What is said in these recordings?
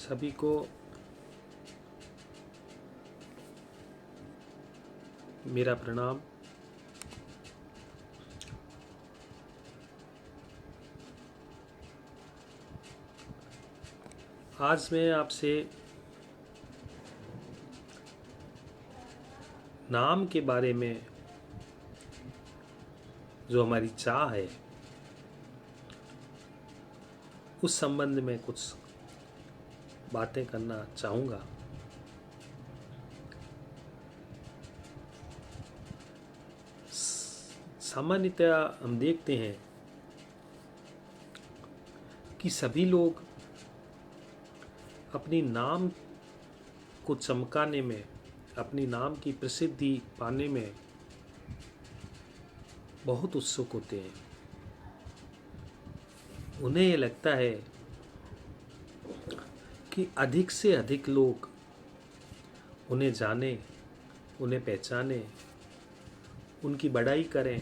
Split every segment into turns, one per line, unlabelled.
सभी को मेरा प्रणाम। आज मैं आपसे नाम के बारे में, जो हमारी चाह है, उस संबंध में कुछ बातें करना चाहूँगा। सामान्यतया हम देखते हैं कि सभी लोग अपनी नाम को चमकाने में, अपनी नाम की प्रसिद्धि पाने में बहुत उत्सुक होते हैं। उन्हें ये लगता है कि अधिक से अधिक लोग उन्हें जाने, उन्हें पहचाने, उनकी बड़ाई करें,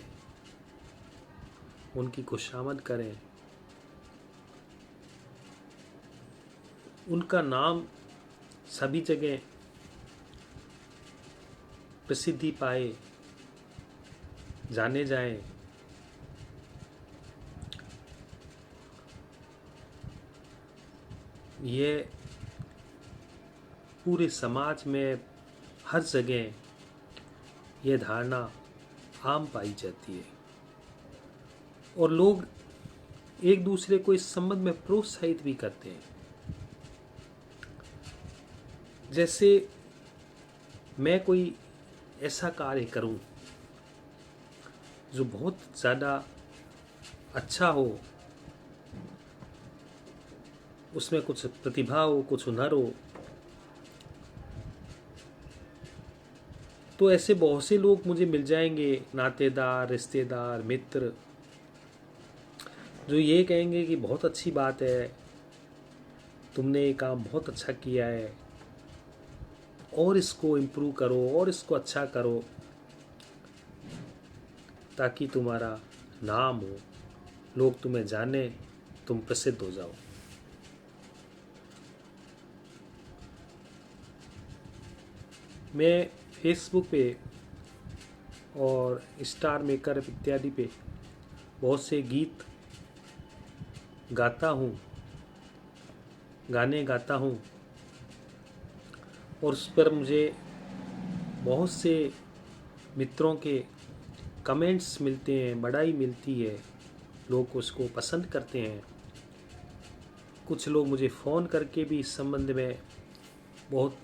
उनकी खुशामद करें, उनका नाम सभी जगह प्रसिद्धि पाए, जाने जाएं। ये पूरे समाज में हर जगह ये धारणा आम पाई जाती है और लोग एक दूसरे को इस संबंध में प्रोत्साहित भी करते हैं। जैसे मैं कोई ऐसा कार्य करूं जो बहुत ज़्यादा अच्छा हो, उसमें कुछ प्रतिभा हो, कुछ हुनर हो, तो ऐसे बहुत से लोग मुझे मिल जाएंगे, नातेदार, रिश्तेदार, मित्र, जो ये कहेंगे कि बहुत अच्छी बात है, तुमने ये काम बहुत अच्छा किया है, और इसको इम्प्रूव करो और इसको अच्छा करो ताकि तुम्हारा नाम हो, लोग तुम्हें जाने, तुम प्रसिद्ध हो जाओ। मैं फेसबुक पे और स्टार मेकर इत्यादि पे बहुत से गीत गाता हूँ, गाने गाता हूँ, और उस पर मुझे बहुत से मित्रों के कमेंट्स मिलते हैं, बड़ाई मिलती है, लोग उसको पसंद करते हैं। कुछ लोग मुझे फ़ोन करके भी इस संबंध में बहुत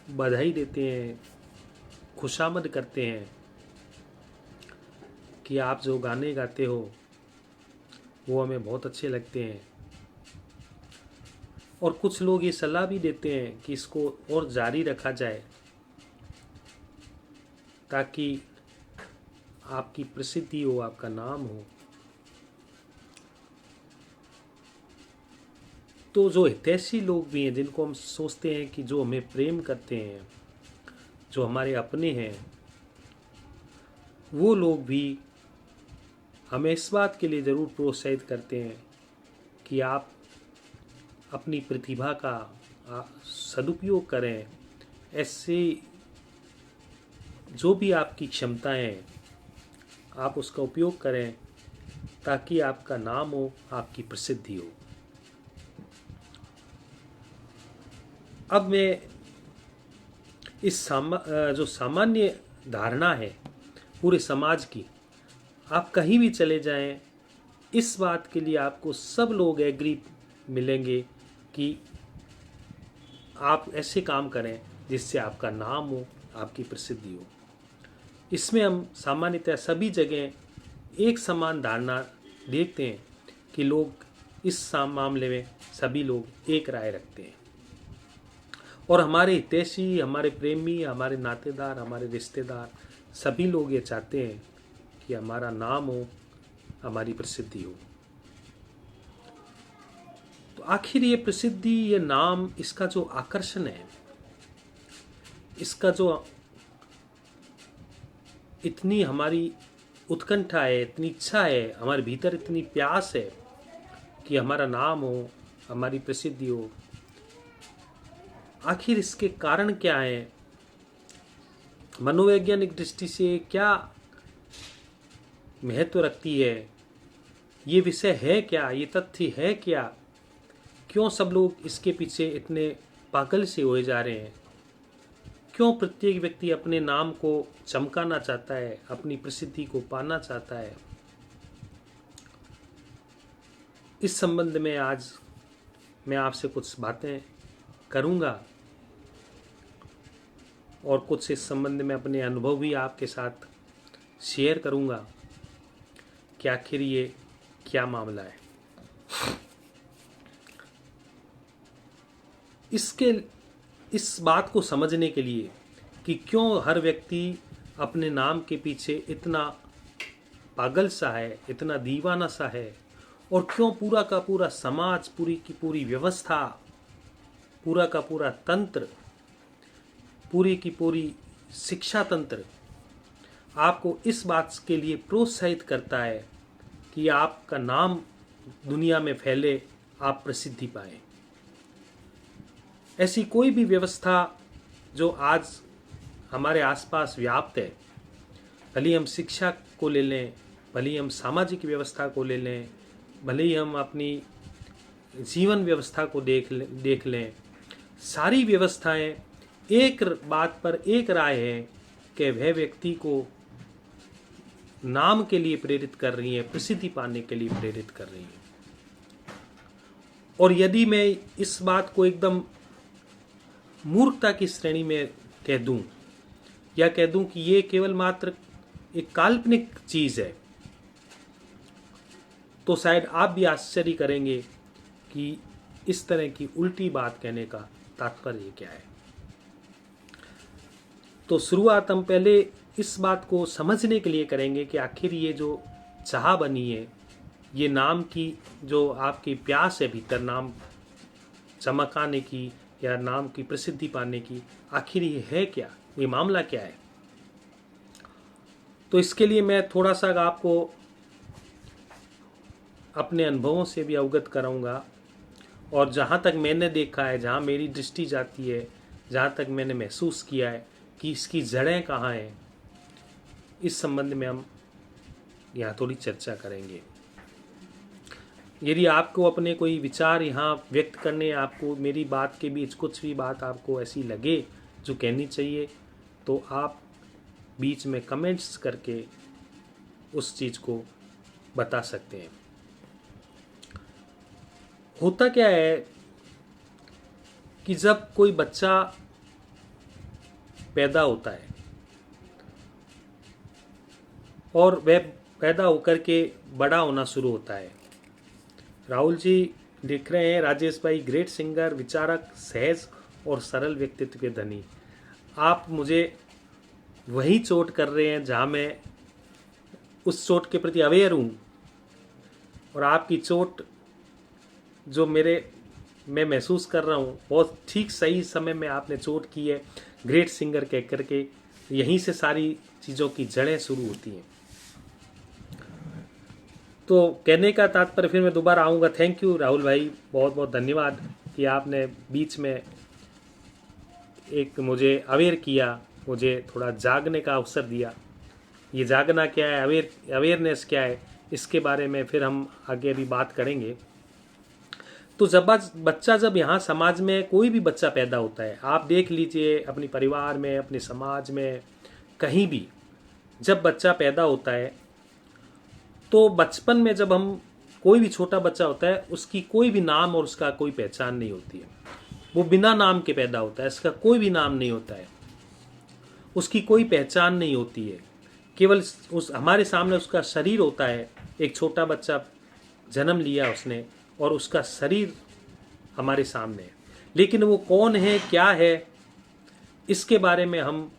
बधाई देते हैं, खुशामद करते हैं कि आप जो गाने गाते हो वो हमें बहुत अच्छे लगते हैं। और कुछ लोग ये सलाह भी देते हैं कि इसको और जारी रखा जाए ताकि आपकी प्रसिद्धि हो, आपका नाम हो। तो जो हितैषी लोग भी हैं, जिनको हम सोचते हैं कि जो हमें प्रेम करते हैं, जो हमारे अपने हैं, वो लोग भी हमें इस बात के लिए ज़रूर प्रोत्साहित करते हैं कि आप अपनी प्रतिभा का सदुपयोग करें। ऐसे जो भी आपकी क्षमताएं हैं, आप उसका उपयोग करें ताकि आपका नाम हो, आपकी प्रसिद्धि हो। अब मैं इस जो सामान्य धारणा है पूरे समाज की, आप कहीं भी चले जाएं, इस बात के लिए आपको सब लोग एग्री मिलेंगे कि आप ऐसे काम करें जिससे आपका नाम हो, आपकी प्रसिद्धि हो। इसमें हम सामान्यतः सभी जगह एक समान धारणा देखते हैं कि लोग इस मामले में सभी लोग एक राय रखते हैं, और हमारे हितैषी, हमारे प्रेमी, हमारे नातेदार, हमारे रिश्तेदार, सभी लोग ये चाहते हैं कि हमारा नाम हो, हमारी प्रसिद्धि हो। तो आखिर ये प्रसिद्धि, ये नाम, इसका जो आकर्षण है, इसका जो इतनी हमारी उत्कंठा है, इतनी इच्छा है, हमारे भीतर इतनी प्यास है कि हमारा नाम हो, हमारी प्रसिद्धि हो, आखिर इसके कारण क्या है, मनोवैज्ञानिक दृष्टि से क्या महत्व रखती है, ये विषय है क्या, ये तथ्य है क्या, क्यों सब लोग इसके पीछे इतने पागल से हुए जा रहे हैं, क्यों प्रत्येक व्यक्ति अपने नाम को चमकाना चाहता है, अपनी प्रसिद्धि को पाना चाहता है। इस संबंध में आज मैं आपसे कुछ बातें करूंगा और कुछ इस संबंध में अपने अनुभव भी आपके साथ शेयर करूंगा कि आखिर ये क्या मामला है। इस बात को समझने के लिए कि क्यों हर व्यक्ति अपने नाम के पीछे इतना पागल सा है, इतना दीवाना सा है, और क्यों पूरा का पूरा समाज, पूरी की पूरी व्यवस्था, पूरा का पूरा तंत्र, पूरी की पूरी शिक्षा तंत्र आपको इस बात के लिए प्रोत्साहित करता है कि आपका नाम दुनिया में फैले, आप प्रसिद्धि पाएं। ऐसी कोई भी व्यवस्था जो आज हमारे आसपास व्याप्त है, भले हम शिक्षा को ले लें, भले हम सामाजिक व्यवस्था को ले लें, भले ही हम अपनी जीवन व्यवस्था को देख लें, सारी व्यवस्थाएं एक बात पर एक राय है कि वह व्यक्ति को नाम के लिए प्रेरित कर रही है, प्रसिद्धि पाने के लिए प्रेरित कर रही है। और यदि मैं इस बात को एकदम मूर्खता की श्रेणी में कह दूं, या कह दूं कि ये केवल मात्र एक काल्पनिक चीज है, तो शायद आप भी आश्चर्य करेंगे कि इस तरह की उल्टी बात कहने का तात्पर्य क्या है। तो शुरुआत हम पहले इस बात को समझने के लिए करेंगे कि आखिर ये जो चाह बनी है, ये नाम की जो आपकी प्यास है भीतर, नाम चमकाने की या नाम की प्रसिद्धि पाने की, आखिर ये है क्या, ये मामला क्या है। तो इसके लिए मैं थोड़ा सा आपको अपने अनुभवों से भी अवगत कराऊंगा, और जहाँ तक मैंने देखा है, जहाँ मेरी दृष्टि जाती है, जहाँ तक मैंने महसूस किया है कि इसकी जड़ें कहाँ हैं, इस संबंध में हम यहाँ थोड़ी चर्चा करेंगे। यदि आपको अपने कोई विचार यहाँ व्यक्त करने, आपको मेरी बात के बीच कुछ भी बात आपको ऐसी लगे जो कहनी चाहिए, तो आप बीच में कमेंट्स करके उस चीज़ को बता सकते हैं। होता क्या है कि जब कोई बच्चा पैदा होता है और वह पैदा होकर के बड़ा होना शुरू होता है, राहुल जी लिख रहे हैं, राजेश भाई ग्रेट सिंगर, विचारक, सहज और सरल व्यक्तित्व के धनी। आप मुझे वही चोट कर रहे हैं जहाँ मैं उस चोट के प्रति अवेयर हूँ, और आपकी चोट जो मैं महसूस कर रहा हूँ, बहुत ठीक सही समय में आपने चोट की है ग्रेट सिंगर कह करके। यहीं से सारी चीज़ों की जड़ें शुरू होती हैं। तो कहने का तात्पर्य, फिर मैं दोबारा आऊँगा। थैंक यू राहुल भाई, बहुत बहुत धन्यवाद कि आपने बीच में एक मुझे अवेयर किया, मुझे थोड़ा जागने का अवसर दिया। ये जागना क्या है, अवेयरनेस क्या है, इसके बारे में फिर हम आगे भी बात करेंगे। तो बच्चा जब यहाँ समाज में कोई भी बच्चा पैदा होता है, आप देख लीजिए अपने परिवार में, अपने समाज में, कहीं भी जब बच्चा पैदा होता है, तो बचपन में जब हम कोई भी छोटा बच्चा होता है, उसकी कोई भी नाम और उसका कोई पहचान नहीं होती है। वो बिना नाम के पैदा होता है, इसका कोई भी नाम नहीं होता है, उसकी कोई पहचान नहीं होती है। केवल हमारे सामने उसका शरीर होता है। एक छोटा बच्चा जन्म लिया उसने, और उसका शरीर हमारे सामने है, लेकिन वो कौन है, क्या है, इसके बारे में हम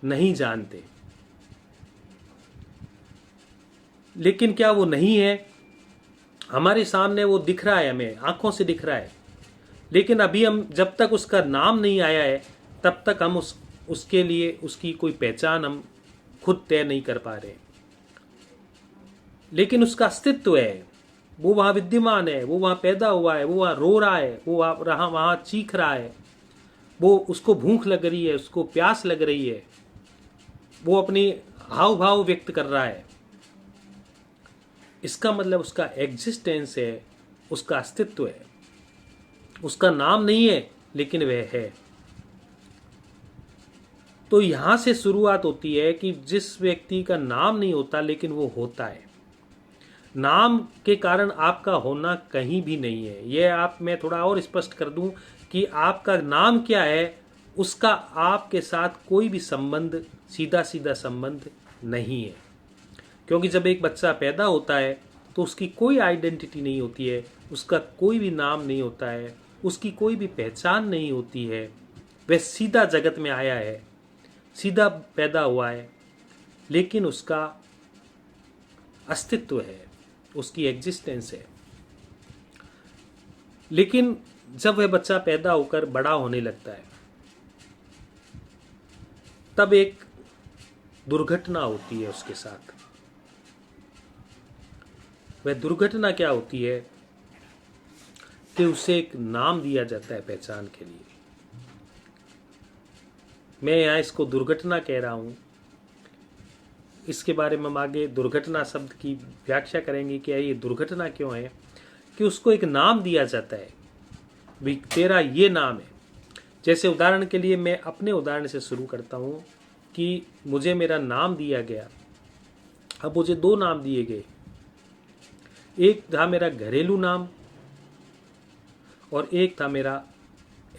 नहीं जानते। लेकिन क्या वो नहीं है? हमारे सामने वो दिख रहा है, हमें आंखों से दिख रहा है, लेकिन अभी हम जब तक उसका नाम नहीं आया है, तब तक हम उसके लिए उसकी कोई पहचान हम खुद तय नहीं कर पा रहे। लेकिन उसका अस्तित्व है, वो वहाँ विद्यमान है, वो वहाँ पैदा हुआ है, वो वहाँ रो रहा है, वो वहाँ चीख रहा है, वो उसको भूख लग रही है, उसको प्यास लग रही है, वो अपनी हाव भाव व्यक्त कर रहा है। इसका मतलब उसका एग्जिस्टेंस है, उसका अस्तित्व है। उसका नाम नहीं है लेकिन वह है। तो यहां से शुरुआत होती है कि जिस व्यक्ति का नाम नहीं होता लेकिन वो होता है। नाम के कारण आपका होना कहीं भी नहीं है। यह आप मैं थोड़ा और स्पष्ट कर दूं कि आपका नाम क्या है, उसका आपके साथ कोई भी संबंध, सीधा सीधा संबंध नहीं है। क्योंकि जब एक बच्चा पैदा होता है तो उसकी कोई आइडेंटिटी नहीं होती है, उसका कोई भी नाम नहीं होता है, उसकी कोई भी पहचान नहीं होती है। वह सीधा जगत में आया है, सीधा पैदा हुआ है, लेकिन उसका अस्तित्व है, उसकी एग्जिस्टेंस है। लेकिन जब वह बच्चा पैदा होकर बड़ा होने लगता है तब एक दुर्घटना होती है उसके साथ। वह दुर्घटना क्या होती है कि उसे एक नाम दिया जाता है पहचान के लिए। मैं यहाँ इसको दुर्घटना कह रहा हूँ, इसके बारे में हम आगे दुर्घटना शब्द की व्याख्या करेंगे कि ये दुर्घटना क्यों है। कि उसको एक नाम दिया जाता है, भी तेरा ये नाम है। जैसे उदाहरण के लिए मैं अपने उदाहरण से शुरू करता हूँ कि मुझे मेरा नाम दिया गया। अब मुझे दो नाम दिए गए, एक था मेरा घरेलू नाम और एक था मेरा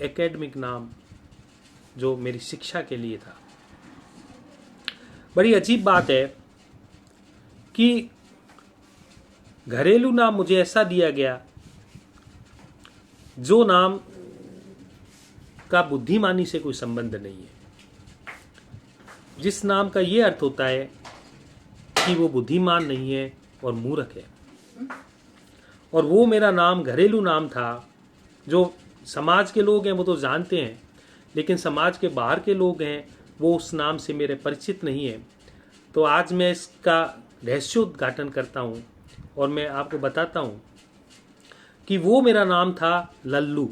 एकेडमिक नाम जो मेरी शिक्षा के लिए था। बड़ी अजीब बात है कि घरेलू नाम मुझे ऐसा दिया गया जो नाम का बुद्धिमानी से कोई संबंध नहीं है, जिस नाम का ये अर्थ होता है कि वो बुद्धिमान नहीं है और मूर्ख है। और वो मेरा नाम घरेलू नाम था जो समाज के लोग हैं वो तो जानते हैं, लेकिन समाज के बाहर के लोग हैं वो उस नाम से मेरे परिचित नहीं है। तो आज मैं इसका रहस्योद्घाटन करता हूँ और मैं आपको बताता हूँ कि वो मेरा नाम था लल्लू।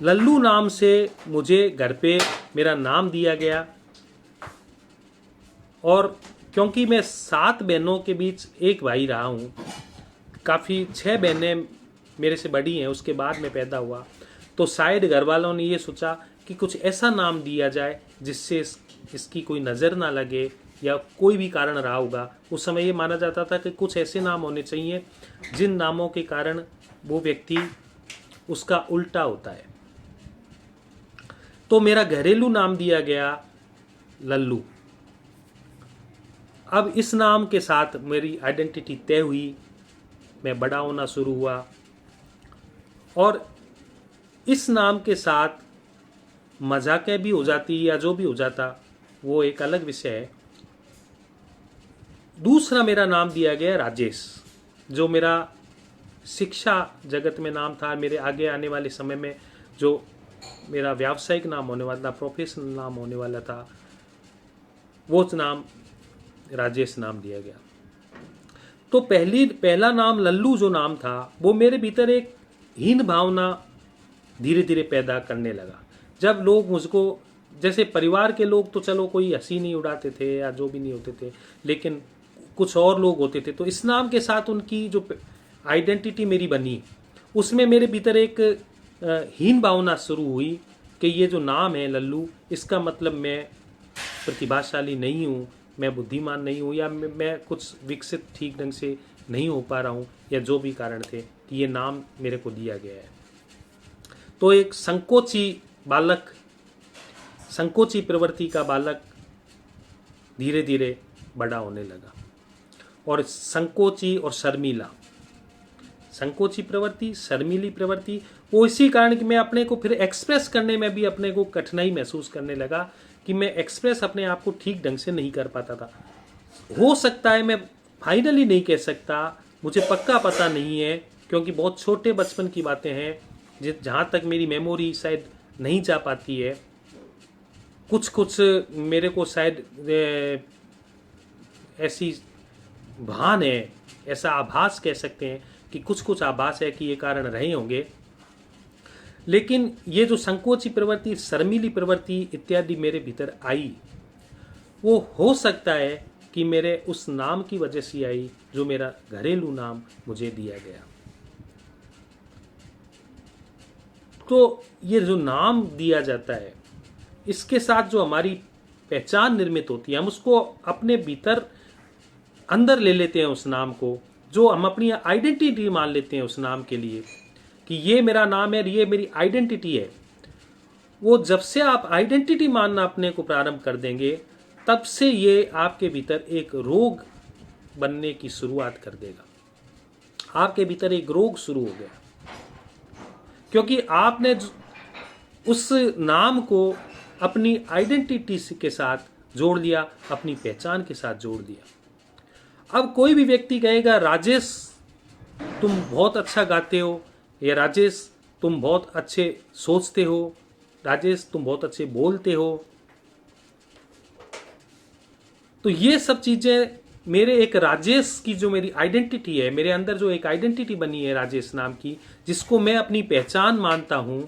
लल्लू नाम से मुझे घर पे मेरा नाम दिया गया। और क्योंकि मैं 7 बहनों के बीच एक भाई रहा हूँ, काफ़ी 6 बहनें मेरे से बड़ी हैं, उसके बाद में पैदा हुआ, तो शायद घर वालों ने ये सोचा कि कुछ ऐसा नाम दिया जाए जिससे इसकी कोई नज़र ना लगे, या कोई भी कारण रहा होगा। उस समय ये माना जाता था कि कुछ ऐसे नाम होने चाहिए जिन नामों के कारण वो व्यक्ति उसका उल्टा होता है। तो मेरा घरेलू नाम दिया गया लल्लू। अब इस नाम के साथ मेरी आइडेंटिटी तय हुई, मैं बड़ा होना शुरू हुआ। और इस नाम के साथ मजाकें भी हो जाती या जो भी हो जाता वो एक अलग विषय है। दूसरा मेरा नाम दिया गया राजेश, जो मेरा शिक्षा जगत में नाम था। मेरे आगे आने वाले समय में जो मेरा व्यावसायिक नाम होने वाला था, प्रोफेशनल नाम होने वाला था, वो नाम राजेश नाम दिया गया। तो पहला नाम लल्लू जो नाम था वो मेरे भीतर एक हीन भावना धीरे धीरे पैदा करने लगा। जब लोग मुझको, जैसे परिवार के लोग तो चलो कोई हंसी नहीं उड़ाते थे या जो भी नहीं होते थे, लेकिन कुछ और लोग होते थे तो इस नाम के साथ उनकी जो आइडेंटिटी मेरी बनी, उसमें मेरे भीतर एक हीन भावना शुरू हुई कि ये जो नाम है लल्लू, इसका मतलब मैं प्रतिभाशाली नहीं हूँ, मैं बुद्धिमान नहीं हूँ, या मैं कुछ विकसित ठीक ढंग से नहीं हो पा रहा हूँ, या जो भी कारण थे कि ये नाम मेरे को दिया गया है। तो एक संकोची प्रवृत्ति का बालक धीरे धीरे बड़ा होने लगा। और संकोची और संकोची प्रवृत्ति, शर्मीली प्रवृत्ति, वो इसी कारण कि मैं अपने को फिर एक्सप्रेस करने में भी अपने को कठिनाई महसूस करने लगा कि मैं एक्सप्रेस अपने आप को ठीक ढंग से नहीं कर पाता था। हो सकता है, मैं फाइनली नहीं कह सकता, मुझे पक्का पता नहीं है, क्योंकि बहुत छोटे बचपन की बातें हैं जहाँ तक मेरी मेमोरी शायद नहीं जा पाती है। कुछ मेरे को शायद ऐसी भान है, ऐसा आभास कह सकते हैं कि कुछ कुछ आभास है कि ये कारण रहे होंगे। लेकिन ये जो संकोची प्रवृत्ति, शर्मीली प्रवृत्ति इत्यादि मेरे भीतर आई, वो हो सकता है कि मेरे उस नाम की वजह से आई जो मेरा घरेलू नाम मुझे दिया गया। तो ये जो नाम दिया जाता है, इसके साथ जो हमारी पहचान निर्मित होती है, हम उसको अपने भीतर अंदर ले लेते हैं उस नाम को, जो हम अपनी आइडेंटिटी मान लेते हैं उस नाम के लिए कि ये मेरा नाम है, ये मेरी आइडेंटिटी है। वो जब से आप आइडेंटिटी मानना अपने को प्रारंभ कर देंगे, तब से ये आपके भीतर एक रोग बनने की शुरुआत कर देगा। आपके भीतर एक रोग शुरू हो गया, क्योंकि आपने उस नाम को अपनी आइडेंटिटी के साथ जोड़ लिया, अपनी पहचान के साथ जोड़ दिया। अब कोई भी व्यक्ति कहेगा राजेश तुम बहुत अच्छा गाते हो, या राजेश तुम बहुत अच्छे सोचते हो, राजेश तुम बहुत अच्छे बोलते हो, तो ये सब चीजें मेरे एक राजेश की जो मेरी आइडेंटिटी है, मेरे अंदर जो एक आइडेंटिटी बनी है राजेश नाम की, जिसको मैं अपनी पहचान मानता हूं,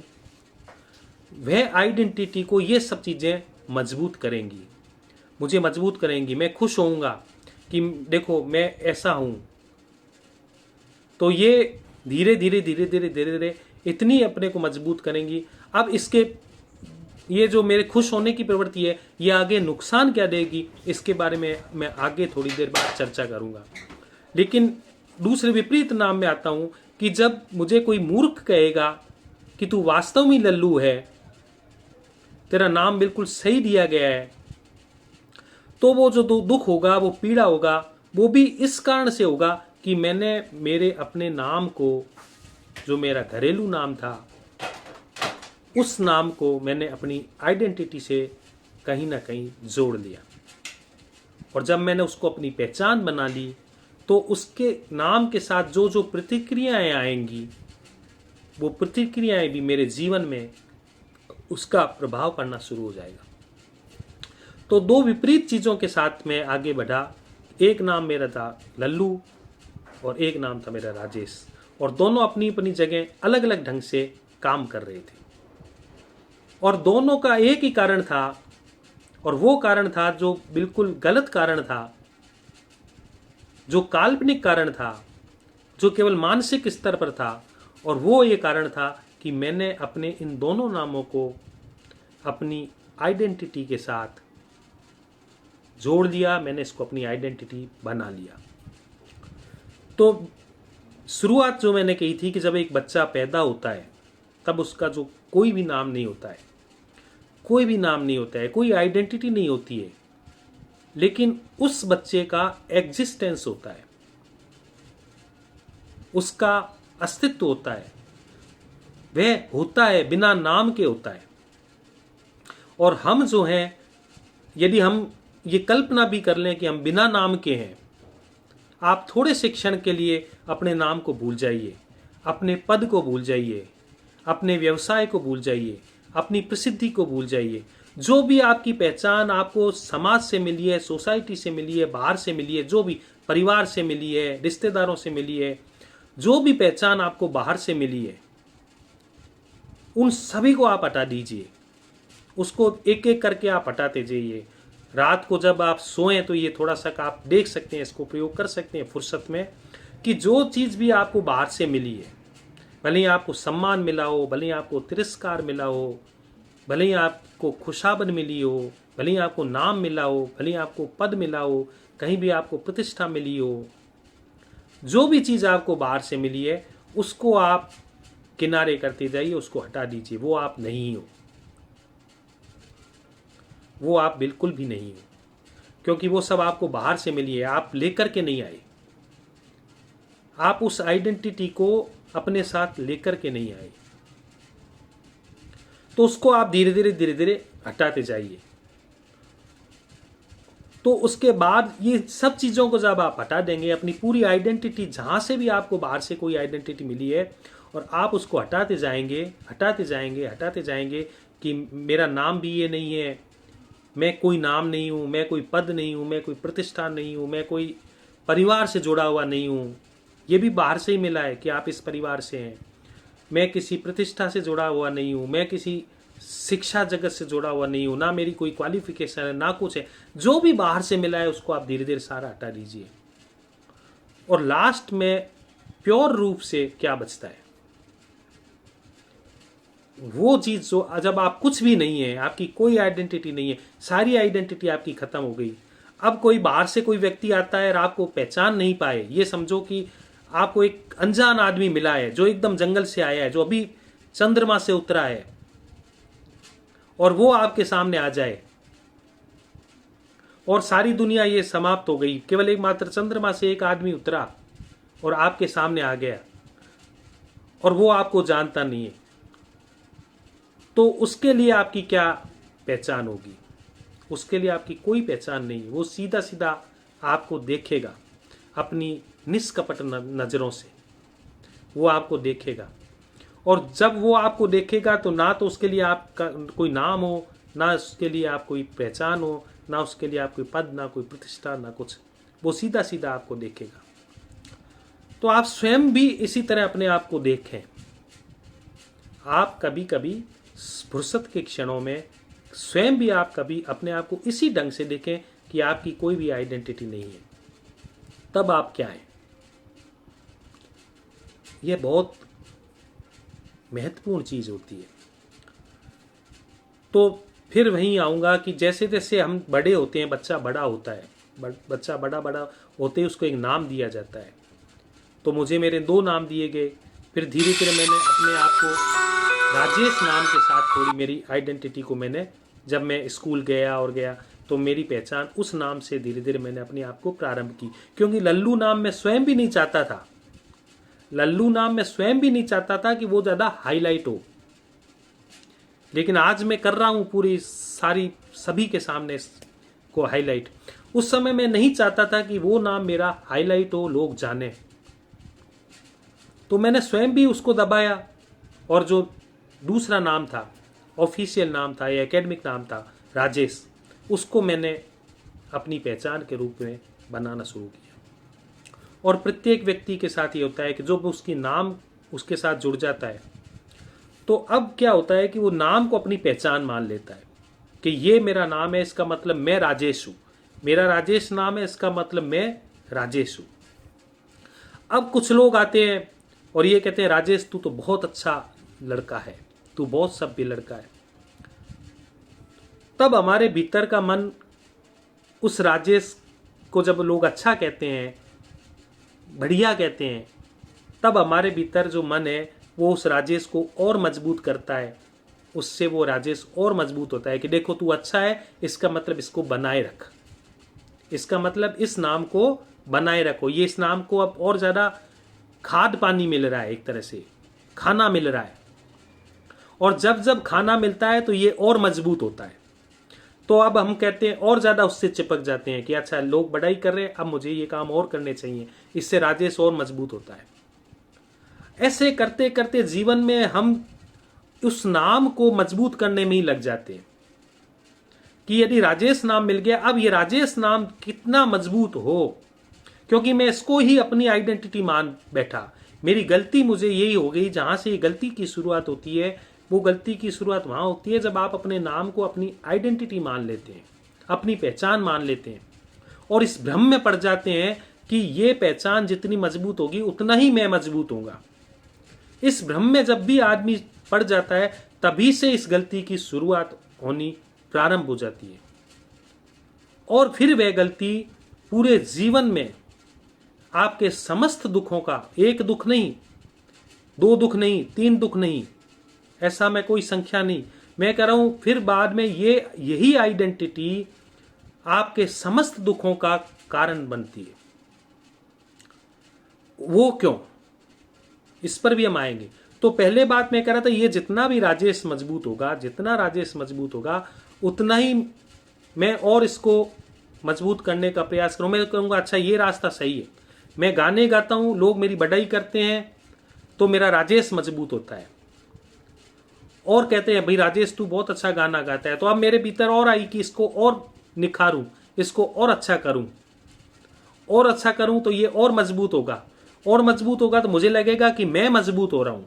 वह आइडेंटिटी को ये सब चीजें मजबूत करेंगी, मुझे मजबूत करेंगी। मैं खुश होऊंगा कि देखो मैं ऐसा हूं। तो ये धीरे धीरे धीरे धीरे धीरे धीरे इतनी अपने को मजबूत करेंगी। अब इसके ये जो मेरे खुश होने की प्रवृत्ति है, ये आगे नुकसान क्या देगी, इसके बारे में मैं आगे थोड़ी देर बाद चर्चा करूंगा। लेकिन दूसरे विपरीत नाम में आता हूं कि जब मुझे कोई मूर्ख कहेगा कि तू वास्तव में लल्लू है, तेरा नाम बिल्कुल सही दिया गया है, तो वो जो दुख होगा, वो पीड़ा होगा, वो भी इस कारण से होगा कि मैंने मेरे अपने नाम को, जो मेरा घरेलू नाम था, उस नाम को मैंने अपनी आइडेंटिटी से कहीं ना कहीं जोड़ लिया। और जब मैंने उसको अपनी पहचान बना ली, तो उसके नाम के साथ जो जो प्रतिक्रियाएं आएंगी, वो प्रतिक्रियाएं भी मेरे जीवन में उसका प्रभाव पड़ना शुरू हो जाएगा। तो दो विपरीत चीजों के साथ मैं आगे बढ़ा। एक नाम मेरा था लल्लू और एक नाम था मेरा राजेश, और दोनों अपनी अपनी जगह अलग अलग ढंग से काम कर रहे थे। और दोनों का एक ही कारण था, और वो कारण था जो बिल्कुल गलत कारण था, जो काल्पनिक कारण था, जो केवल मानसिक स्तर पर था। और वो ये कारण था कि मैंने अपने इन दोनों नामों को अपनी आइडेंटिटी के साथ जोड़ दिया, मैंने इसको अपनी आइडेंटिटी बना लिया। तो शुरुआत जो मैंने कही थी कि जब एक बच्चा पैदा होता है, तब उसका जो कोई भी नाम नहीं होता है, कोई भी नाम नहीं होता है, कोई आइडेंटिटी नहीं होती है, लेकिन उस बच्चे का एग्जिस्टेंस होता है, उसका अस्तित्व होता है, वह होता है, बिना नाम के होता है। और हम जो हैं, यदि हम ये कल्पना भी कर लें कि हम बिना नाम के हैं, आप थोड़े से क्षण के लिए अपने नाम को भूल जाइए, अपने पद को भूल जाइए, अपने व्यवसाय को भूल जाइए, अपनी प्रसिद्धि को भूल जाइए। जो भी आपकी पहचान आपको समाज से मिली है, सोसाइटी से मिली है, बाहर से मिली है, जो भी परिवार से मिली है, रिश्तेदारों से मिली है, जो भी पहचान आपको बाहर से मिली है, उन सभी को आप हटा दीजिए। उसको एक एक करके आप हटाते जाइए। रात को जब आप सोएं तो ये थोड़ा सा आप देख सकते हैं, इसको प्रयोग कर सकते हैं फुर्सत में, कि जो चीज़ भी आपको बाहर से मिली है, भले ही आपको सम्मान मिला हो, भले ही आपको तिरस्कार मिला हो, भले ही आपको खुशाबद मिली हो, भले ही आपको नाम मिला हो, भले ही आपको पद मिला हो, कहीं भी आपको प्रतिष्ठा मिली हो, जो भी चीज़ आपको बाहर से मिली है, उसको आप किनारे करते जाइए, उसको हटा दीजिए। वो आप नहीं हो, वो आप बिल्कुल भी नहीं हो, क्योंकि वो सब आपको बाहर से मिली है, आप लेकर के नहीं आए। आप उस आइडेंटिटी को अपने साथ लेकर के नहीं आए, तो उसको आप धीरे धीरे हटाते जाइए। तो उसके बाद ये सब चीज़ों को जब आप हटा देंगे, अपनी पूरी आइडेंटिटी, जहाँ से भी आपको बाहर से कोई आइडेंटिटी मिली है, और आप उसको हटाते जाएंगे, हटाते जाएंगे, हटाते जाएंगे कि मेरा नाम भी ये नहीं है, मैं कोई नाम नहीं हूँ, मैं कोई पद नहीं हूँ, मैं कोई प्रतिष्ठा नहीं हूँ, मैं कोई परिवार से जुड़ा हुआ नहीं हूँ, ये भी बाहर से ही मिला है कि आप इस परिवार से हैं। मैं किसी प्रतिष्ठा से जुड़ा हुआ नहीं हूँ, मैं किसी शिक्षा जगत से जुड़ा हुआ नहीं हूँ, ना मेरी कोई क्वालिफिकेशन है, ना कुछ है। जो भी बाहर से मिला है उसको आप धीरे धीरे सारा हटा दीजिए। और लास्ट में प्योर रूप से क्या बचता है? वो चीज जो जब आप कुछ भी नहीं है, आपकी कोई आइडेंटिटी नहीं है, सारी आइडेंटिटी आपकी खत्म हो गई। अब कोई बाहर से कोई व्यक्ति आता है और आपको पहचान नहीं पाए, ये समझो कि आपको एक अनजान आदमी मिला है जो एकदम जंगल से आया है, जो अभी चंद्रमा से उतरा है, और वो आपके सामने आ जाए और सारी दुनिया ये समाप्त हो गई, केवल एक मात्र चंद्रमा से एक आदमी उतरा और आपके सामने आ गया और वो आपको जानता नहीं है, तो उसके लिए आपकी क्या पहचान होगी? उसके लिए आपकी कोई पहचान नहीं। वो सीधा सीधा आपको देखेगा अपनी निष्कपट नजरों से, वो आपको देखेगा। और जब वो आपको देखेगा तो ना तो उसके लिए आपका कोई नाम हो, ना उसके लिए आप कोई पहचान हो, ना उसके लिए आप कोई पद, ना कोई प्रतिष्ठा, ना कुछ। वो सीधा सीधा आपको देखेगा। तो आप स्वयं भी इसी तरह अपने आप को देखें। आप कभी कभी फुर्सत के क्षणों में स्वयं भी आप कभी अपने आप को इसी ढंग से देखें कि आपकी कोई भी आइडेंटिटी नहीं है। तब आप क्या हैं? यह बहुत महत्वपूर्ण चीज होती है। तो फिर वहीं आऊंगा कि जैसे जैसे हम बड़े होते हैं, बच्चा बड़ा होता है, बच्चा बड़ा बड़ा होते ही उसको एक नाम दिया जाता है। तो मुझे मेरे 2 नाम दिए गए। फिर धीरे धीरे मैंने अपने आप को राजेश नाम के साथ थोड़ी मेरी आइडेंटिटी को मैंने, जब मैं स्कूल गया तो मेरी पहचान उस नाम से धीरे धीरे मैंने अपने आप को प्रारंभ की। क्योंकि लल्लू नाम मैं स्वयं भी नहीं चाहता था, लल्लू नाम मैं स्वयं भी नहीं चाहता था कि वो ज्यादा हाईलाइट हो। लेकिन आज मैं कर रहा हूं पूरी सारी सभी के सामने को हाईलाइट। उस समय मैं नहीं चाहता था कि वो नाम मेरा हाईलाइट हो, लोग जाने। तो मैंने स्वयं भी उसको दबाया और जो दूसरा नाम था, ऑफिशियल नाम था या एकेडमिक नाम था राजेश, उसको मैंने अपनी पहचान के रूप में बनाना शुरू किया। और प्रत्येक व्यक्ति के साथ ये होता है कि जब उसकी नाम उसके साथ जुड़ जाता है तो अब क्या होता है कि वो नाम को अपनी पहचान मान लेता है कि ये मेरा नाम है, इसका मतलब मैं राजेश हूं। मेरा राजेश नाम है, इसका मतलब मैं राजेश हूं। अब कुछ लोग आते हैं और ये कहते हैं राजेश तू तो बहुत अच्छा लड़का है, तू बहुत सभ्य लड़का है। तब हमारे भीतर का मन उस राजेश को जब लोग अच्छा कहते हैं, बढ़िया कहते हैं, तब हमारे भीतर जो मन है वो उस राजेश को और मजबूत करता है। उससे वो राजेश और मजबूत होता है कि देखो तू अच्छा है, इसका मतलब इसको बनाए रख, इसका मतलब इस नाम को बनाए रखो। ये इस नाम को अब और ज्यादा खाद पानी मिल रहा है, एक तरह से खाना मिल रहा है। और जब जब खाना मिलता है तो ये और मजबूत होता है। तो अब हम कहते हैं और ज्यादा उससे चिपक जाते हैं कि अच्छा लोग बड़ाई कर रहे हैं, अब मुझे ये काम और करने चाहिए, इससे राजेश और मजबूत होता है। ऐसे करते करते जीवन में हम उस नाम को मजबूत करने में ही लग जाते हैं कि यदि राजेश नाम मिल गया, अब ये राजेश नाम कितना मजबूत हो, क्योंकि मैं इसको ही अपनी आइडेंटिटी मान बैठा। मेरी गलती मुझे यही हो गई। जहां से ये गलती की शुरुआत होती है, वो गलती की शुरुआत वहां होती है जब आप अपने नाम को अपनी आइडेंटिटी मान लेते हैं, अपनी पहचान मान लेते हैं और इस भ्रम में पड़ जाते हैं कि ये पहचान जितनी मजबूत होगी उतना ही मैं मजबूत होऊंगा। इस भ्रम में जब भी आदमी पड़ जाता है तभी से इस गलती की शुरुआत होनी प्रारंभ हो जाती है। और फिर वह गलती पूरे जीवन में आपके समस्त दुखों का, एक दुख नहीं, 2 दुख नहीं, 3 दुख नहीं, ऐसा मैं कोई संख्या नहीं, मैं कह रहा हूं फिर बाद में यही आइडेंटिटी आपके समस्त दुखों का कारण बनती है। वो क्यों, इस पर भी हम आएंगे। तो पहले बात मैं कह रहा था, ये जितना भी राजेश मजबूत होगा, जितना राजेश मजबूत होगा उतना ही मैं और इसको मजबूत करने का प्रयास करूं। मैं कहूंगा अच्छा ये रास्ता सही है, मैं गाने गाता हूं, लोग मेरी बढ़ाई करते हैं तो मेरा राजेश मजबूत होता है और कहते हैं भाई राजेश तू बहुत अच्छा गाना गाता है, तो अब मेरे भीतर और आई कि इसको और निखारूं, इसको और अच्छा करूं और अच्छा करूं तो ये और मजबूत होगा, और मजबूत होगा तो मुझे लगेगा कि मैं मजबूत हो रहा हूं,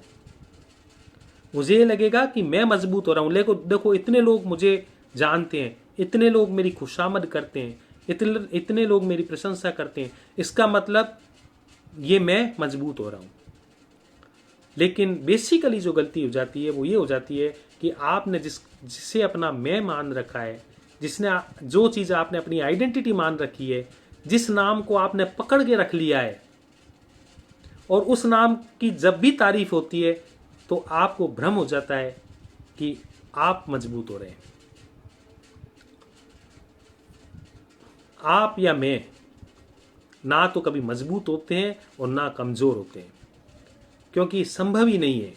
मुझे लगेगा कि मैं मजबूत हो रहा हूं। लेकिन देखो इतने लोग मुझे जानते हैं, इतने लोग मेरी खुशामद करते हैं, इतने लोग मेरी प्रशंसा करते हैं, इसका मतलब ये मैं मजबूत हो रहा हूं। लेकिन बेसिकली जो गलती हो जाती है वो ये हो जाती है कि आपने जिसे अपना मैं मान रखा है, जो चीज आपने अपनी आइडेंटिटी मान रखी है, जिस नाम को आपने पकड़ के रख लिया है, और उस नाम की जब भी तारीफ होती है तो आपको भ्रम हो जाता है कि आप मजबूत हो रहे हैं। आप या मैं ना तो कभी मजबूत होते हैं और ना कमजोर होते हैं, क्योंकि संभव ही नहीं है।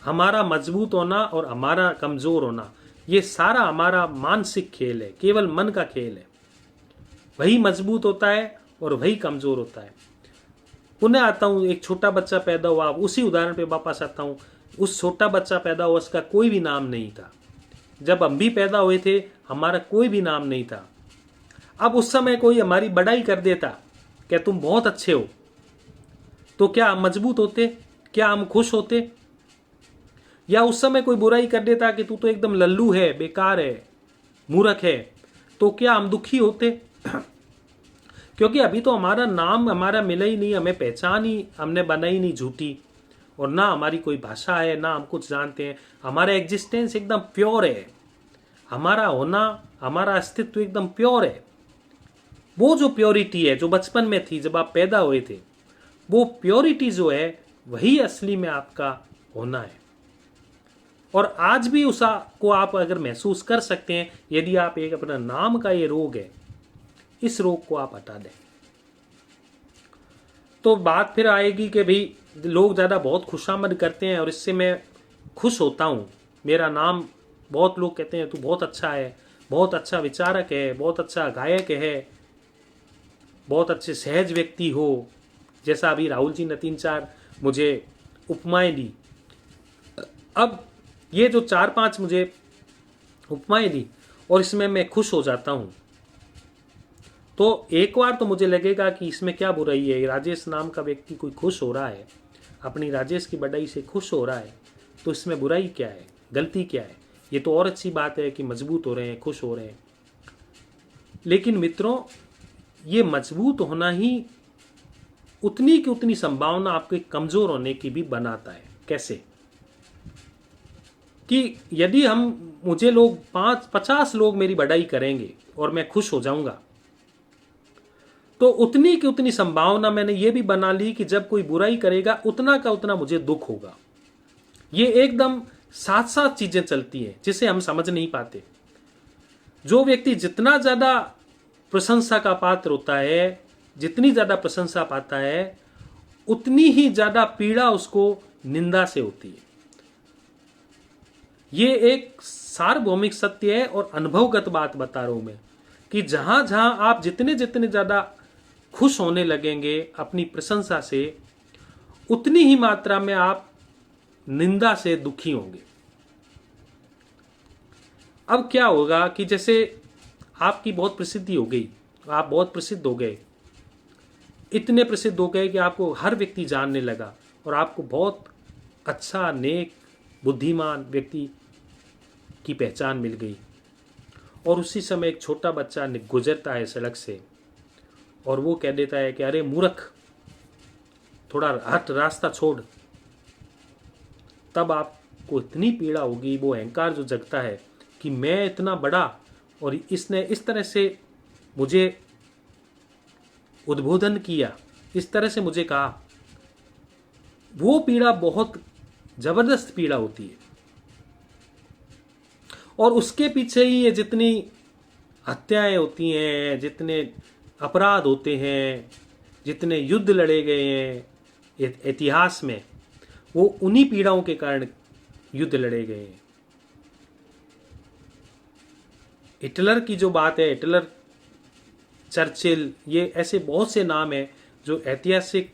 हमारा मजबूत होना और हमारा कमजोर होना ये सारा हमारा मानसिक खेल है, केवल मन का खेल है। वही मजबूत होता है और वही कमजोर होता है। पुनः आता हूं, एक छोटा बच्चा पैदा हुआ, उसी उदाहरण पे वापस आता हूं। उस छोटा बच्चा पैदा हुआ, उसका कोई भी नाम नहीं था। जब हम भी पैदा हुए थे हमारा कोई भी नाम नहीं था। अब उस समय कोई हमारी बड़ाई कर देता कि तुम बहुत अच्छे हो, तो क्या हम मजबूत होते? क्या हम खुश होते? या उस समय कोई बुराई कर देता कि तू तो एकदम लल्लू है, बेकार है, मूर्ख है, तो क्या हम दुखी होते? क्योंकि अभी तो हमारा नाम हमारा मिला ही नहीं, हमें पहचान ही हमने बनाई नहीं झूठी, और ना हमारी कोई भाषा है, ना हम कुछ जानते हैं। हमारा एग्जिस्टेंस एकदम प्योर है, हमारा होना, हमारा अस्तित्व एकदम प्योर है। वो जो प्योरिटी है जो बचपन में थी जब आप पैदा हुए थे, वो प्योरिटी जो है वही असली में आपका होना है। और आज भी उस को आप अगर महसूस कर सकते हैं, यदि आप एक अपना नाम का ये रोग है, इस रोग को आप हटा दें, तो बात फिर आएगी कि भाई लोग ज़्यादा बहुत खुशामद करते हैं और इससे मैं खुश होता हूँ। मेरा नाम, बहुत लोग कहते हैं तू बहुत अच्छा है, बहुत अच्छा विचारक है, बहुत अच्छा गायक है, बहुत अच्छे सहज व्यक्ति हो। जैसा अभी राहुल जी ने 3-4 मुझे उपमाएं दी। अब ये जो 4-5 मुझे उपमाएं दी और इसमें मैं खुश हो जाता हूँ, तो एक बार तो मुझे लगेगा कि इसमें क्या बुराई है। राजेश नाम का व्यक्ति कोई खुश हो रहा है, अपनी राजेश की बढ़ाई से खुश हो रहा है, तो इसमें बुराई क्या है, गलती क्या है? ये तो और अच्छी बात है कि मजबूत हो रहे हैं, खुश हो रहे हैं। लेकिन मित्रों, ये मजबूत होना ही उतनी की उतनी संभावना आपके कमजोर होने की भी बनाता है। कैसे? कि यदि मुझे लोग 50 लोग मेरी बढ़ाई करेंगे और मैं खुश हो जाऊंगा, तो उतनी की उतनी संभावना मैंने ये भी बना ली कि जब कोई बुराई करेगा उतना का उतना मुझे दुख होगा। ये एकदम साथ साथ चीजें चलती हैं जिसे हम समझ नहीं पाते। जो व्यक्ति जितना ज्यादा प्रशंसा का पात्र होता है, जितनी ज्यादा प्रशंसा पाता है, उतनी ही ज्यादा पीड़ा उसको निंदा से होती है। ये एक सार्वभौमिक सत्य है और अनुभवगत बात बता रहा हूं मैं, कि जहां जहां आप जितने जितने ज्यादा खुश होने लगेंगे अपनी प्रशंसा से, उतनी ही मात्रा में आप निंदा से दुखी होंगे। अब क्या होगा कि जैसे आपकी बहुत प्रसिद्धि हो गई, आप बहुत प्रसिद्ध हो गए, इतने प्रसिद्ध हो गए कि आपको हर व्यक्ति जानने लगा और आपको बहुत अच्छा, नेक, बुद्धिमान व्यक्ति की पहचान मिल गई। और उसी समय एक छोटा बच्चा गुजरता है सड़क से और वो कह देता है कि अरे मूर्ख, थोड़ा हट, रास्ता छोड़। तब आपको इतनी पीड़ा होगी, वो अहंकार जो जगता है कि मैं इतना बड़ा और इसने इस तरह से मुझे उद्बोधन किया, इस तरह से मुझे कहा। वो पीड़ा बहुत जबरदस्त पीड़ा होती है। और उसके पीछे ही ये जितनी हत्याएं होती हैं, जितने अपराध होते हैं, जितने युद्ध लड़े गए हैं इतिहास में, वो उन्हीं पीड़ाओं के कारण युद्ध लड़े गए हैं। हिटलर की जो बात है, हिटलर, चर्चिल, ये ऐसे बहुत से नाम हैं जो ऐतिहासिक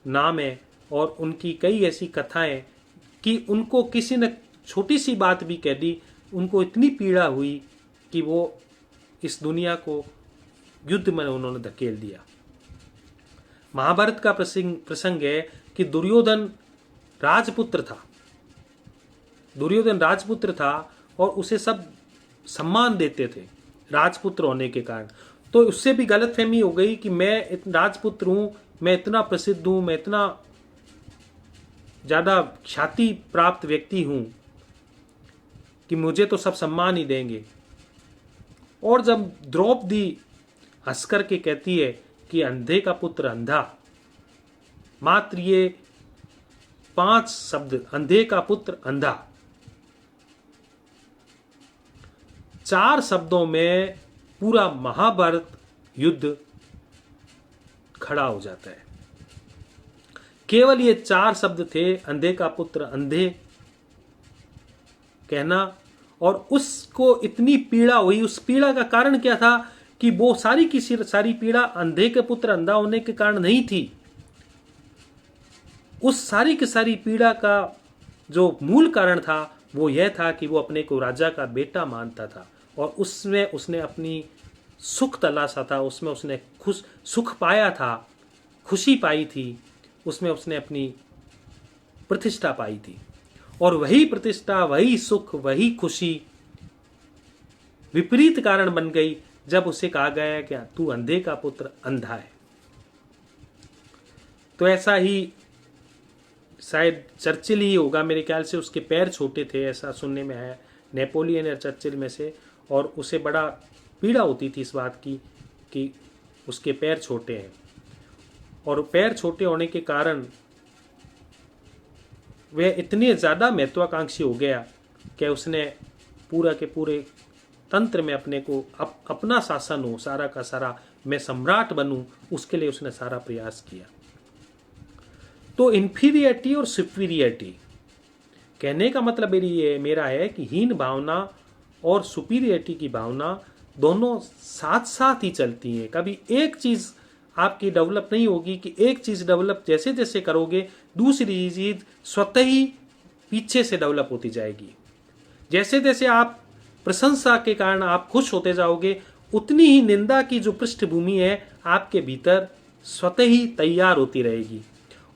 नाम है, और उनकी कई ऐसी कथाएं कि उनको किसी ने छोटी सी बात भी कह दी, उनको इतनी पीड़ा हुई कि वो इस दुनिया को युद्ध में उन्होंने धकेल दिया। महाभारत का प्रसंग है कि दुर्योधन राजपुत्र था। दुर्योधन राजपुत्र था और उसे सब सम्मान देते थे राजपुत्र होने के कारण। तो उससे भी गलतफहमी हो गई कि मैं राजपुत्र हूं, मैं इतना प्रसिद्ध हूं, मैं इतना ज्यादा ख्याति प्राप्त व्यक्ति हूं कि मुझे तो सब सम्मान ही देंगे। और जब द्रौपदी हंस करके कहती है कि अंधे का पुत्र अंधा, मात्र ये 5 शब्द, अंधे का पुत्र अंधा, 4 शब्दों में पूरा महाभारत युद्ध खड़ा हो जाता है। केवल ये 4 शब्द थे, अंधे का पुत्र अंधे कहना, और उसको इतनी पीड़ा हुई। उस पीड़ा का कारण क्या था कि वो सारी की सारी पीड़ा अंधे के पुत्र अंधा होने के कारण नहीं थी। उस सारी की सारी पीड़ा का जो मूल कारण था वो यह था कि वो अपने को राजा का बेटा मानता था और उसमें उसने अपनी सुख तलाशा था, उसमें उसने सुख पाया था, खुशी पाई थी, उसमें उसने अपनी प्रतिष्ठा पाई थी। और वही प्रतिष्ठा, वही सुख, वही खुशी विपरीत कारण बन गई जब उसे कहा गया कि तू अंधे का पुत्र अंधा है। तो ऐसा ही शायद चर्चिल ही होगा, मेरे ख्याल से उसके पैर छोटे थे, ऐसा सुनने में आया, नेपोलियन या चर्चिल में से। और उसे बड़ा पीड़ा होती थी इस बात की कि उसके पैर छोटे हैं, और पैर छोटे होने के कारण वह इतने ज़्यादा महत्वाकांक्षी हो गया कि उसने पूरा के पूरे तंत्र में अपने को अपना शासन हो, सारा का सारा मैं सम्राट बनूं, उसके लिए उसने सारा प्रयास किया। तो इन्फीरियरिटी और सुपीरियरिटी कहने का मतलब मेरा है कि हीन भावना और सुपीरियरिटी की भावना दोनों साथ साथ ही चलती हैं। कभी एक चीज़ आपकी डेवलप नहीं होगी कि एक चीज़ डेवलप जैसे जैसे करोगे दूसरी चीज़ स्वतः ही पीछे से डेवलप होती जाएगी। जैसे जैसे आप प्रशंसा के कारण आप खुश होते जाओगे, उतनी ही निंदा की जो पृष्ठभूमि है आपके भीतर स्वतः ही तैयार होती रहेगी,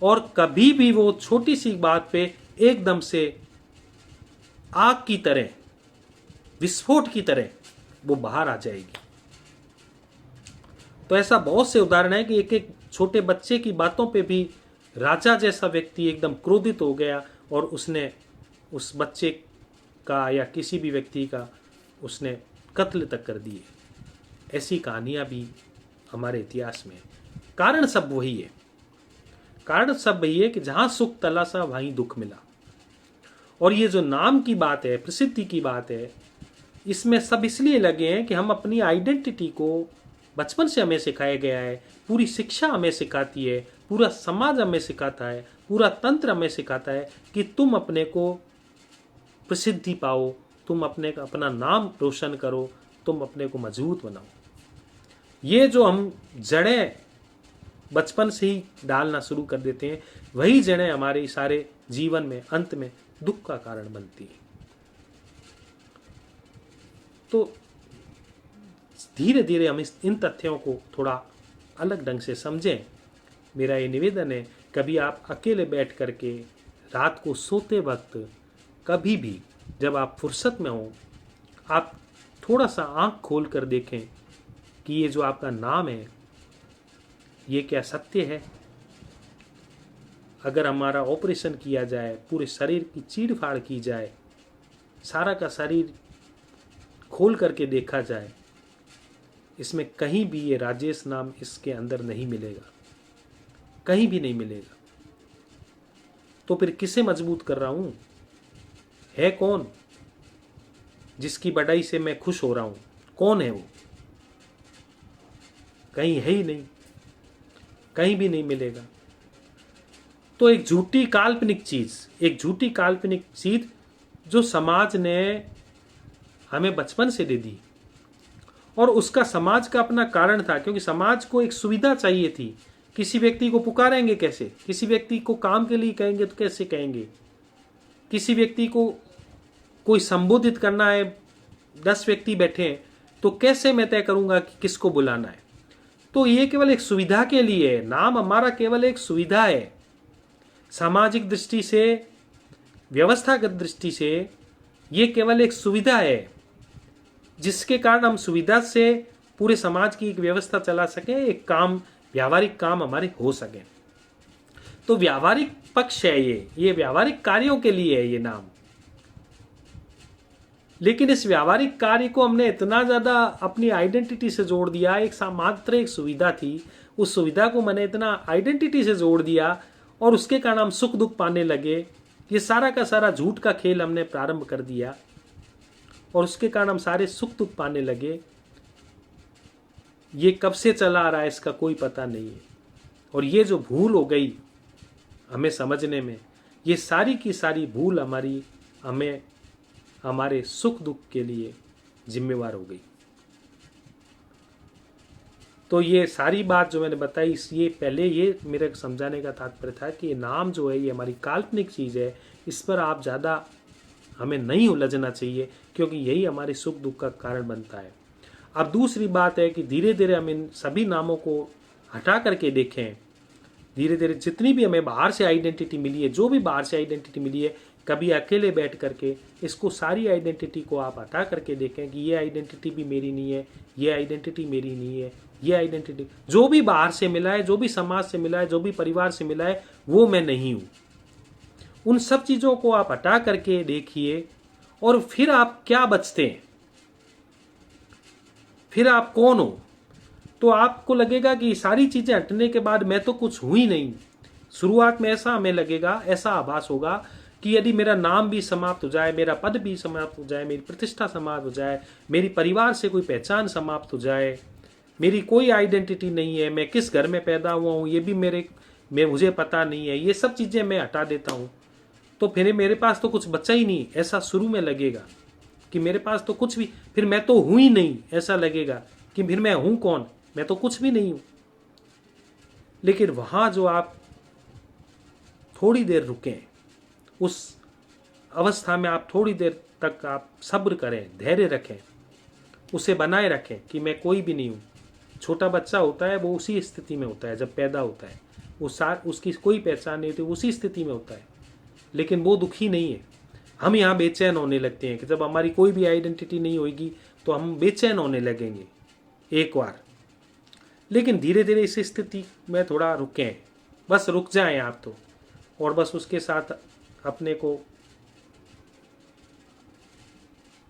और कभी भी वो छोटी सी बात पे एकदम से आग की तरह, विस्फोट की तरह वो बाहर आ जाएगी। तो ऐसा बहुत से उदाहरण है कि एक एक छोटे बच्चे की बातों पे भी राजा जैसा व्यक्ति एकदम क्रोधित हो गया और उसने उस बच्चे का या किसी भी व्यक्ति का उसने कत्ल तक कर दिए। ऐसी कहानियां भी हमारे इतिहास में। कारण सब वही है, कारण सब वही है कि जहां सुख तलाशा वहीं दुख मिला। और ये जो नाम की बात है, प्रसिद्धि की बात है, इसमें सब इसलिए लगे हैं कि हम अपनी आइडेंटिटी को बचपन से हमें सिखाया गया है, पूरी शिक्षा हमें सिखाती है, पूरा समाज हमें सिखाता है, पूरा तंत्र हमें सिखाता है कि तुम अपने को प्रसिद्धि पाओ, तुम अपना नाम रोशन करो, तुम अपने को मजबूत बनाओ। ये जो हम जड़ें बचपन से ही डालना शुरू कर देते हैं, वही जड़ें हमारे सारे जीवन में अंत में दुख का कारण बनती है। तो धीरे धीरे हम इन तथ्यों को थोड़ा अलग ढंग से समझें। मेरा ये निवेदन है, कभी आप अकेले बैठ करके रात को सोते वक्त, कभी भी जब आप फुर्सत में हो, आप थोड़ा सा आंख खोल कर देखें कि ये जो आपका नाम है ये क्या सत्य है। अगर हमारा ऑपरेशन किया जाए, पूरे शरीर की चीड़ फाड़ की जाए, सारा का शरीर खोल करके देखा जाए, इसमें कहीं भी ये राजेश नाम इसके अंदर नहीं मिलेगा, कहीं भी नहीं मिलेगा। तो फिर किसे मजबूत कर रहा हूं? है कौन जिसकी बढ़ाई से मैं खुश हो रहा हूं? कौन है वो? कहीं है ही नहीं, कहीं भी नहीं मिलेगा। तो एक झूठी काल्पनिक चीज जो समाज ने हमें बचपन से दे दी, और उसका समाज का अपना कारण था, क्योंकि समाज को एक सुविधा चाहिए थी। किसी व्यक्ति को पुकारेंगे कैसे? किसी व्यक्ति को काम के लिए कहेंगे तो कैसे कहेंगे? किसी व्यक्ति को कोई संबोधित करना है, 10 व्यक्ति बैठे हैं, तो कैसे मैं तय करूंगा कि किसको बुलाना है? तो ये केवल एक सुविधा के लिए है। नाम हमारा केवल एक सुविधा है। सामाजिक दृष्टि से, व्यवस्थागत दृष्टि से ये केवल एक सुविधा है, जिसके कारण हम सुविधा से पूरे समाज की एक व्यवस्था चला सके, एक काम, व्यावहारिक काम हमारे हो सके। तो व्यावहारिक पक्ष है ये व्यावहारिक कार्यों के लिए है ये नाम। लेकिन इस व्यावहारिक कार्य को हमने इतना ज्यादा अपनी आइडेंटिटी से जोड़ दिया। एक मात्र एक सुविधा थी, उस सुविधा को मैंने इतना आइडेंटिटी से जोड़ दिया और उसके कारण हम सुख दुख पाने लगे। ये सारा का सारा झूठ का खेल हमने प्रारंभ कर दिया और उसके कारण हम सारे सुख दुख पाने लगे। ये कब से चला आ रहा है इसका कोई पता नहीं है। और ये जो भूल हो गई हमें समझने में, ये सारी की सारी भूल हमें हमारे सुख दुख के लिए जिम्मेवार हो गई। तो ये सारी बात जो मैंने बताई, ये पहले ये मेरे समझाने का तात्पर्य था कि ये नाम जो है ये हमारी काल्पनिक चीज़ है। इस पर आप ज़्यादा हमें नहीं उलझना चाहिए, क्योंकि यही हमारे सुख दुख का कारण बनता है। अब दूसरी बात है कि धीरे धीरे हम इन सभी नामों को हटा करके देखें। धीरे धीरे जितनी भी हमें बाहर से आइडेंटिटी मिली है, जो भी बाहर से आइडेंटिटी मिली है, कभी अकेले बैठ करके इसको सारी आइडेंटिटी को आप हटा करके देखें कि ये आइडेंटिटी भी मेरी नहीं है, ये आइडेंटिटी मेरी नहीं है, ये आइडेंटिटी जो भी बाहर से मिला है, जो भी समाज से मिला है, जो भी परिवार से मिला है, वो मैं नहीं हूँ। उन सब चीज़ों को आप हटा करके देखिए और फिर आप क्या बचते हैं, फिर आप कौन हो। तो आपको लगेगा कि सारी चीजें हटने के बाद मैं तो कुछ हूं ही नहीं। शुरुआत में ऐसा हमें लगेगा, ऐसा आभास होगा कि यदि मेरा नाम भी समाप्त हो जाए, मेरा पद भी समाप्त हो जाए, मेरी प्रतिष्ठा समाप्त हो जाए, मेरी परिवार से कोई पहचान समाप्त हो जाए, मेरी कोई आइडेंटिटी नहीं है, मैं किस घर में पैदा हुआ हूँ ये भी मुझे पता नहीं है, ये सब चीजें मैं हटा देता हूँ, तो फिर मेरे पास तो कुछ बचा ही नहीं। ऐसा शुरू में लगेगा कि मेरे पास तो कुछ भी, फिर मैं तो हूं ही नहीं, ऐसा लगेगा कि फिर मैं हूं कौन, मैं तो कुछ भी नहीं हूं। लेकिन वहां जो आप थोड़ी देर रुकें, उस अवस्था में आप थोड़ी देर तक आप सब्र करें, धैर्य रखें, उसे बनाए रखें कि मैं कोई भी नहीं हूं। छोटा बच्चा होता है वो उसी स्थिति में होता है जब पैदा होता है, उसकी कोई पहचान नहीं होती, उसी स्थिति में होता है, लेकिन वो दुखी नहीं है। हम यहाँ बेचैन होने लगते हैं कि जब हमारी कोई भी आइडेंटिटी नहीं होगी तो हम बेचैन होने लगेंगे एक बार। लेकिन धीरे धीरे इस स्थिति में थोड़ा रुकें, बस रुक जाएं आप तो, और बस उसके साथ अपने को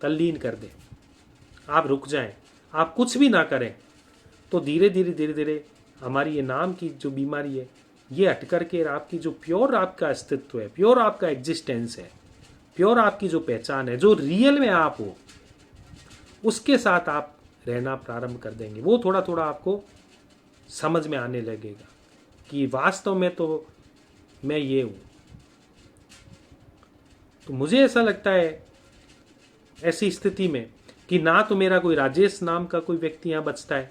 तल्लीन कर दें। आप रुक जाएं, आप कुछ भी ना करें, तो धीरे धीरे हमारी ये नाम की जो बीमारी है ये हट करके आपकी जो प्योर आपका अस्तित्व है, प्योर आपका एग्जिस्टेंस है, प्योर आपकी जो पहचान है, जो रियल में आप हो, उसके साथ आप रहना प्रारंभ कर देंगे। वो थोड़ा थोड़ा आपको समझ में आने लगेगा कि वास्तव में तो मैं ये हूं। तो मुझे ऐसा लगता है ऐसी स्थिति में कि ना तो मेरा कोई राजेश नाम का कोई व्यक्ति यहाँ बचता है,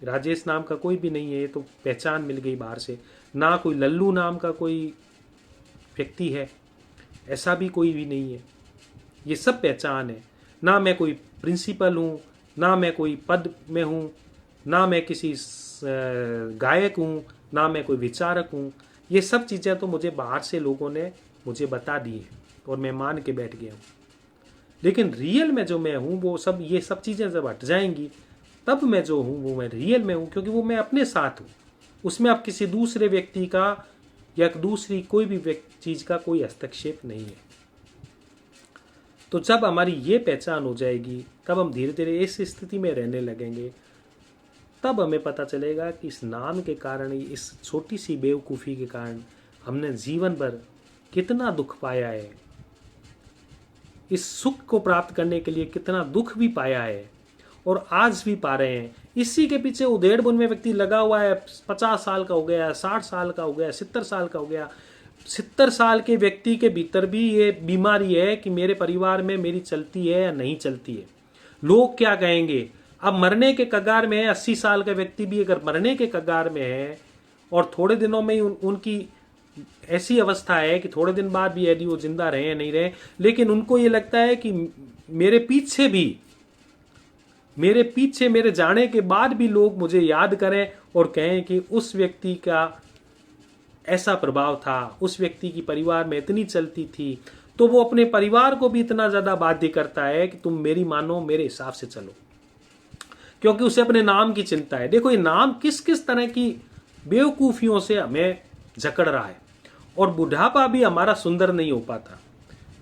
राजेश नाम का कोई भी नहीं है, ये तो पहचान मिल गई बाहर से। ना कोई लल्लू नाम का कोई व्यक्ति है, ऐसा भी कोई भी नहीं है, ये सब पहचान है। ना मैं कोई प्रिंसिपल हूँ, ना मैं कोई पद में हूँ, ना मैं किसी गायक हूँ, ना मैं कोई विचारक हूँ। ये सब चीज़ें तो मुझे बाहर से लोगों ने मुझे बता दी है और मैं मान के बैठ गया हूँ। लेकिन रियल में जो मैं हूँ वो सब, ये सब चीज़ें जब हट जाएंगी तब मैं जो हूँ वो मैं रियल में हूँ, क्योंकि वो मैं अपने साथ हूँ। उसमें अब किसी दूसरे व्यक्ति का या दूसरी कोई भी चीज़ का कोई हस्तक्षेप नहीं है। तो जब हमारी ये पहचान हो जाएगी तब हम धीरे धीरे इस स्थिति में रहने लगेंगे। तब हमें पता चलेगा कि इस नाम के कारण, इस छोटी सी बेवकूफ़ी के कारण हमने जीवन भर कितना दुख पाया है, इस सुख को प्राप्त करने के लिए कितना दुख भी पाया है और आज भी पा रहे हैं। इसी के पीछे उधेड़ बुन में व्यक्ति लगा हुआ है। 50 साल का हो गया, 60 साल का हो गया, 70 साल का हो गया। 70 साल के व्यक्ति के भीतर भी ये बीमारी है कि मेरे परिवार में मेरी चलती है या नहीं चलती है, लोग क्या कहेंगे। अब मरने के कगार में है, 80 साल का व्यक्ति भी अगर मरने के कगार में है और थोड़े दिनों में ही उनकी ऐसी अवस्था है कि थोड़े दिन बाद भी यदि वो जिंदा रहे या नहीं रहे, लेकिन उनको ये लगता है कि मेरे पीछे भी मेरे पीछे मेरे जाने के बाद भी लोग मुझे याद करें और कहें कि उस व्यक्ति का ऐसा प्रभाव था, उस व्यक्ति की परिवार में इतनी चलती थी, तो वो अपने परिवार को भी इतना ज्यादा बाध्य करता है कि तुम मेरी मानो, मेरे हिसाब से चलो, क्योंकि उसे अपने नाम की चिंता है। देखो ये नाम किस किस तरह की बेवकूफियों से हमें जकड़ रहा है। और बुढ़ापा भी हमारा सुंदर नहीं हो पाता,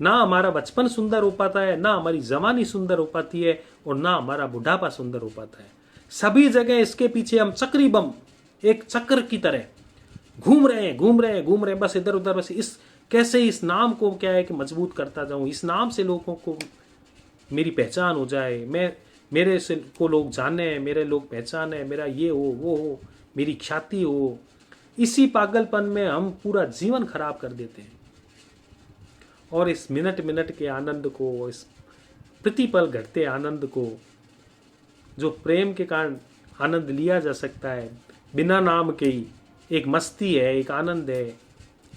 ना हमारा बचपन सुंदर हो पाता है, ना हमारी जवानी सुंदर हो पाती है, और ना हमारा बुढ़ापा सुंदर हो पाता है। सभी जगह इसके पीछे हम चक्री बम एक चक्र की तरह घूम रहे हैं, घूम रहे हैं, घूम रहे हैं, बस इधर उधर। बस इस कैसे इस नाम को क्या है कि मजबूत करता जाऊं, इस नाम से लोगों को मेरी पहचान हो जाए, मैं मेरे से को लोग जाने, मेरे लोग पहचाने, मेरा ये हो वो हो, मेरी ख्याति हो। इसी पागलपन में हम पूरा जीवन खराब कर देते हैं। और इस मिनट मिनट के आनंद को, इस प्रतिपल घटते आनंद को, जो प्रेम के कारण आनंद लिया जा सकता है बिना नाम के ही, एक मस्ती है, एक आनंद है,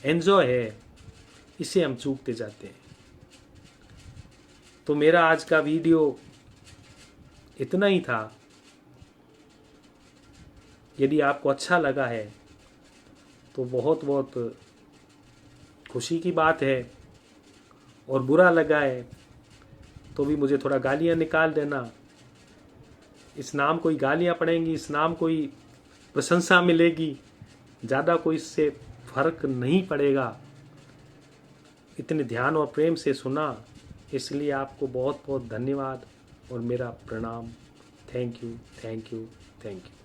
एंजॉय है, इसे हम चूकते जाते हैं। तो मेरा आज का वीडियो इतना ही था। यदि आपको अच्छा लगा है तो बहुत बहुत खुशी की बात है, और बुरा लगा है तो भी मुझे थोड़ा गालियां निकाल देना। इस नाम को ही गालियां पड़ेंगी, इस नाम को ही प्रशंसा मिलेगी, ज़्यादा कोई इससे फर्क नहीं पड़ेगा। इतने ध्यान और प्रेम से सुना, इसलिए आपको बहुत बहुत धन्यवाद और मेरा प्रणाम। Thank you, thank you, thank you.